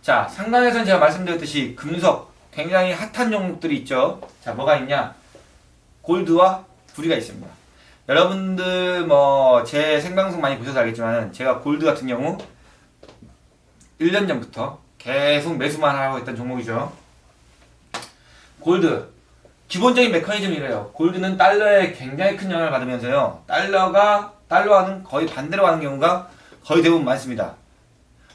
자, 상단에서는 제가 말씀드렸듯이 금속 굉장히 핫한 종목들이 있죠. 자, 뭐가 있냐? 골드와 불이가 있습니다. 여러분들 뭐 제 생방송 많이 보셔서 알겠지만 제가 골드 같은 경우 1년 전부터 계속 매수만 하고 있던 종목이죠. 골드 기본적인 메커니즘이 이래요. 골드는 달러에 굉장히 큰 영향을 받으면서요, 달러와는 거의 반대로 가는 경우가 거의 대부분 많습니다.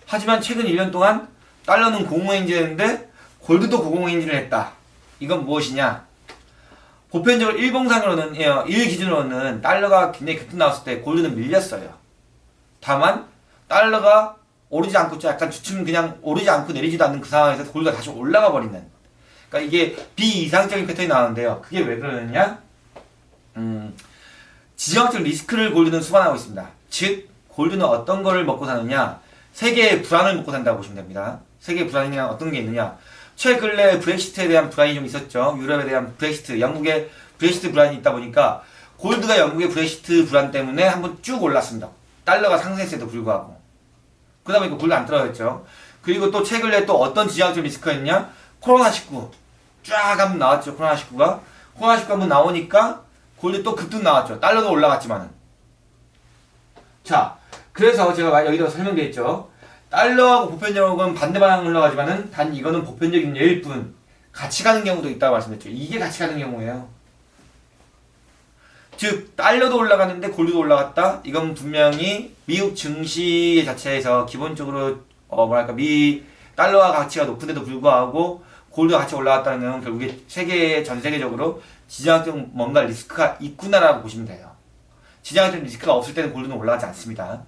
하지만 최근 1년 동안 달러는 고공행진을 했는데 골드도 고공행진을 했다. 이건 무엇이냐? 보편적으로 일봉상으로는, 일 기준으로는 달러가 굉장히 급등 나왔을 때 골드는 밀렸어요. 다만 달러가 오르지 않고 약간 주춤, 그냥 오르지 않고 내리지도 않는 그 상황에서 골드가 다시 올라가 버리는, 그러니까 이게 비이상적인 패턴이 나오는데요. 그게 왜 그러느냐? 지정학적 리스크를 골드는 수반하고 있습니다. 즉 골드는 어떤 거를 먹고 사느냐? 세계의 불안을 먹고 산다고 보시면 됩니다. 세계의 불안이란 어떤 게 있느냐? 최근래 브렉시트에 대한 불안이 좀 있었죠. 유럽에 대한 브렉시트, 영국의 브렉시트 불안이 있다 보니까 골드가 영국의 브렉시트 불안 때문에 한번 쭉 올랐습니다. 달러가 상승했에도 불구하고. 그러다 보니까 골드 안 떨어졌죠. 그리고 또 최근에 또 어떤 지정학적 리스크가 있냐? 코로나19 쫙 한번 나왔죠. 코로나19가 한번 나오니까 골드 또 급등 나왔죠. 달러도 올라갔지만은. 자, 그래서 제가 여기다 설명드렸죠. 달러하고 보편적으로는 반대 방향으로 흘러가지만은 단 이거는 보편적인 예일 뿐 같이 가는 경우도 있다고 말씀드렸죠. 이게 같이 가는 경우예요. 즉 달러도 올라갔는데 골드도 올라갔다. 이건 분명히 미국 증시 자체에서 기본적으로 달러와 가치가 높은데도 불구하고 골드가 같이 올라갔다는 건 결국에 전 세계적으로 지정학적 뭔가 리스크가 있구나라고 보시면 돼요. 지정학적 리스크가 없을 때는 골드는 올라가지 않습니다.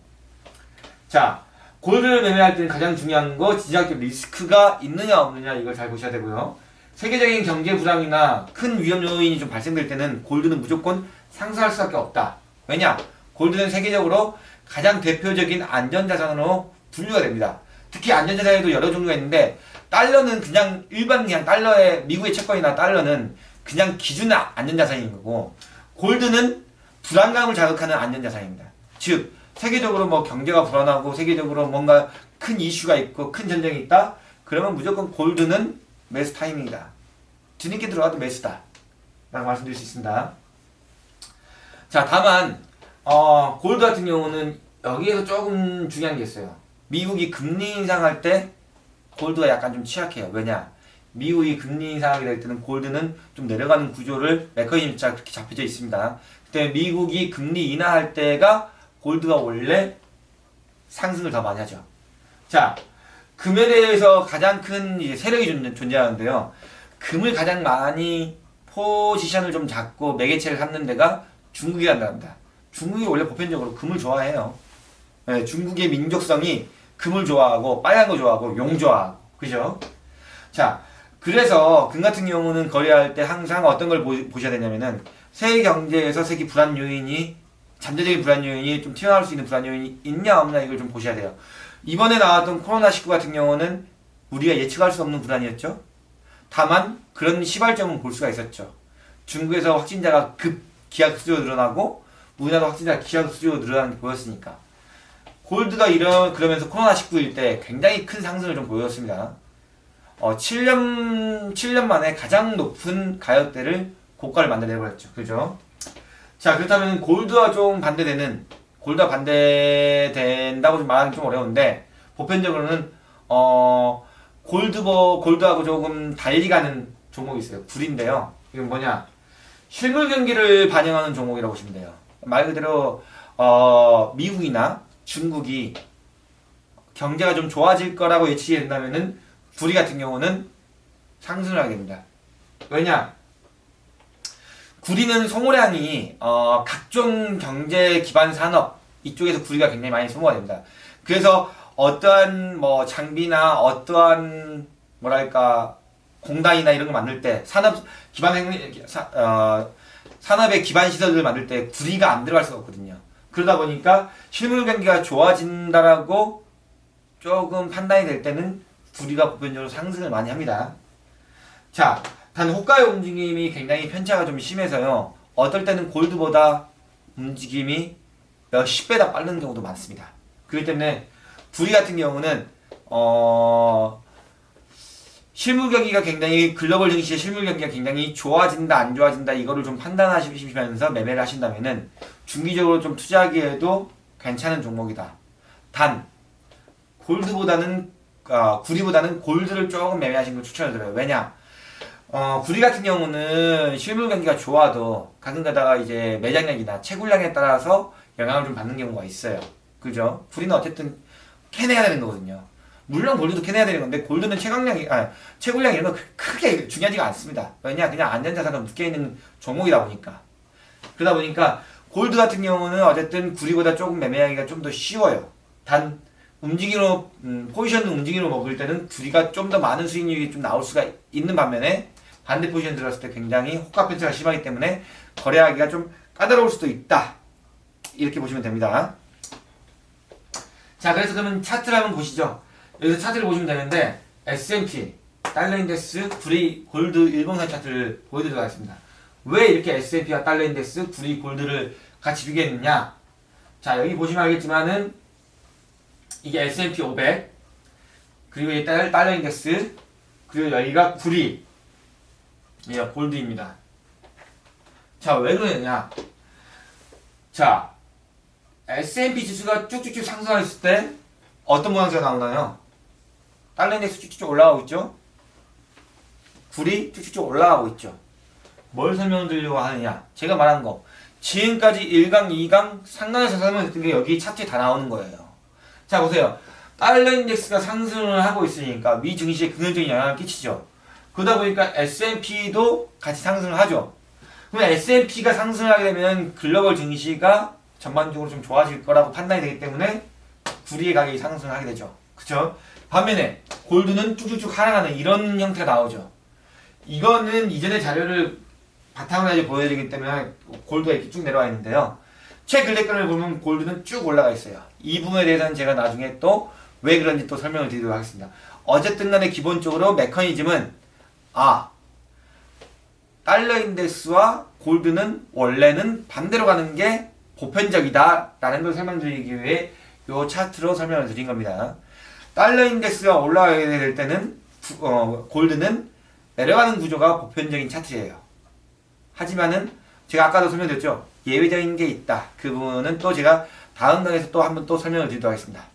자, 골드를 매매할 때는 가장 중요한 거 지정학적 리스크가 있느냐 없느냐, 이걸 잘 보셔야 되고요. 세계적인 경제 불황이나 큰 위험 요인이 좀 발생될 때는 골드는 무조건 상승할 수밖에 없다. 왜냐? 골드는 세계적으로 가장 대표적인 안전자산으로 분류가 됩니다. 특히 안전자산에도 여러 종류가 있는데 달러는 그냥 달러의 미국의 채권이나 달러는 그냥 기준의 안전자산인 거고, 골드는 불안감을 자극하는 안전자산입니다. 즉 세계적으로 뭐 경제가 불안하고 세계적으로 뭔가 큰 이슈가 있고 큰 전쟁이 있다? 그러면 무조건 골드는 매수 타이밍이다. 뒤늦게 들어가도 매수다 라고 말씀드릴 수 있습니다. 자, 다만 골드 같은 경우는 여기에서 조금 중요한 게 있어요. 미국이 금리 인상할 때 골드가 약간 좀 취약해요. 왜냐? 미국이 금리 인상하게 될 때는 골드는 좀 내려가는 구조를 메커니즘이 그렇게 잡혀져 있습니다. 그때 미국이 금리 인하할 때가 골드가 원래 상승을 더 많이 하죠. 자, 금에 대해서 가장 큰 세력이 존재하는데요. 금을 가장 많이 포지션을 좀 잡고 매개체를 삼는 데가 중국이란다 합니다. 중국이 원래 보편적으로 금을 좋아해요. 네, 중국의 민족성이 금을 좋아하고 빨간 거 좋아하고 용 좋아하고, 그죠? 자, 그래서 금 같은 경우는 거래할 때 항상 어떤 걸 보셔야 되냐면은 세계 경제에서 세계 불안 요인이, 잠재적인 불안 요인이 좀 튀어나올 수 있는 불안 요인이 있냐 없냐, 이걸 좀 보셔야 돼요. 이번에 나왔던 코로나19 같은 경우는 우리가 예측할 수 없는 불안이었죠. 다만 그런 시발점은 볼 수가 있었죠. 중국에서 확진자가 기하급수적으로 늘어나고 우리나라 확진자가 기하급수적으로 늘어나는 게 보였으니까 골드가 그러면서 코로나19일 때 굉장히 큰 상승을 좀 보였습니다. 7년 만에 가장 높은 가격대를 고가를 만들어내버렸죠. 그죠? 자, 그렇다면 골드와 반대된다고 좀 말하기 좀 어려운데, 보편적으로는 골드하고 조금 달리 가는 종목이 있어요. 불인데요. 이건 뭐냐? 실물 경기를 반영하는 종목이라고 보시면 돼요. 말 그대로 미국이나 중국이 경제가 좀 좋아질 거라고 예측이 된다면은 불이 같은 경우는 상승을 하게 됩니다. 왜냐? 구리는 소모량이 각종 경제 기반 산업 이쪽에서 구리가 굉장히 많이 소모가 됩니다. 그래서 어떠한 뭐 장비나 어떠한 공단이나 이런 거 만들 때 산업의 기반 시설들을 만들 때 구리가 안 들어갈 수가 없거든요. 그러다 보니까 실물 경기가 좋아진다라고 조금 판단이 될 때는 구리가 보편적으로 상승을 많이 합니다. 자, 단 호가의 움직임이 굉장히 편차가 좀 심해서요, 어떨 때는 골드보다 움직임이 몇십 배다 빠른 경우도 많습니다. 그렇기 때문에 구리 같은 경우는 실물 경기가 굉장히 글로벌 증시의 실물 경기가 굉장히 좋아진다 안 좋아진다 이거를 좀 판단하시면서 매매를 하신다면은 중기적으로 좀 투자하기에도 괜찮은 종목이다. 단 골드보다는 구리보다는 골드를 조금 매매하시는 걸 추천을 드려요. 왜냐? 구리 같은 경우는 실물 경기가 좋아도 가끔 가다가 이제 매장량이나 채굴량에 따라서 영향을 좀 받는 경우가 있어요. 그죠? 구리는 어쨌든 캐내야 되는 거거든요. 물론 골드도 캐내야 되는 건데 골드는 채굴량 이런 거 크게 중요하지가 않습니다. 왜냐? 그냥 안전자산으로 묶여있는 종목이다 보니까. 그러다 보니까 골드 같은 경우는 어쨌든 구리보다 조금 매매하기가 좀 더 쉬워요. 단 움직이로 포지션 움직이로 먹을 때는 구리가 좀 더 많은 수익률이 좀 나올 수가 있는 반면에 반대 포지션 들었을 때 굉장히 호가 펜스가 심하기 때문에 거래하기가 좀 까다로울 수도 있다. 이렇게 보시면 됩니다. 자, 그래서 그러면 차트를 한번 보시죠. 여기서 차트를 보시면 되는데 S&P, 달러인덱스, 구리, 골드 일봉상 차트를 보여드리도록 하겠습니다. 왜 이렇게 S&P와 달러인덱스, 구리, 골드를 같이 비교했느냐? 자, 여기 보시면 알겠지만은 이게 S&P 500 그리고 이 달러인덱스 그리고 여기가 구리 여기가 골드입니다. 자, 왜 그러느냐? 자, S&P 지수가 쭉쭉쭉 상승했을 때 어떤 모양새가 나오나요? 달러인덱스 쭉쭉쭉 올라가고 있죠? 구리 쭉쭉쭉 올라가고 있죠? 뭘 설명드리려고 하느냐? 제가 말한 거 지금까지 1강, 2강, 3강에서 설명했던 게 여기 차트에 다 나오는 거예요. 자, 보세요. 달러인덱스가 상승을 하고 있으니까 미 증시에 긍정적인 영향을 끼치죠. 그러다 보니까 S&P도 같이 상승을 하죠. 그러면 S&P가 상승을 하게 되면 글로벌 증시가 전반적으로 좀 좋아질 거라고 판단이 되기 때문에 구리의 가격이 상승을 하게 되죠. 그쵸? 반면에 골드는 쭉쭉쭉 하락하는 이런 형태가 나오죠. 이거는 이전의 자료를 바탕으로 해서 보여드리기 때문에 골드가 이렇게 쭉 내려와 있는데요. 최근래권을 보면 골드는 쭉 올라가 있어요. 이 부분에 대해서는 제가 나중에 또 왜 그런지 또 설명을 드리도록 하겠습니다. 어쨌든 간에 기본적으로 메커니즘은 달러 인덱스와 골드는 원래는 반대로 가는 게 보편적이다 라는 걸 설명드리기 위해 이 차트로 설명을 드린 겁니다. 달러 인덱스가 올라가게 될 때는 골드는 내려가는 구조가 보편적인 차트예요. 하지만은 제가 아까도 설명드렸죠. 예외적인 게 있다. 그 부분은 또 제가 다음 강에서 또 한번 또 설명을 드리도록 하겠습니다.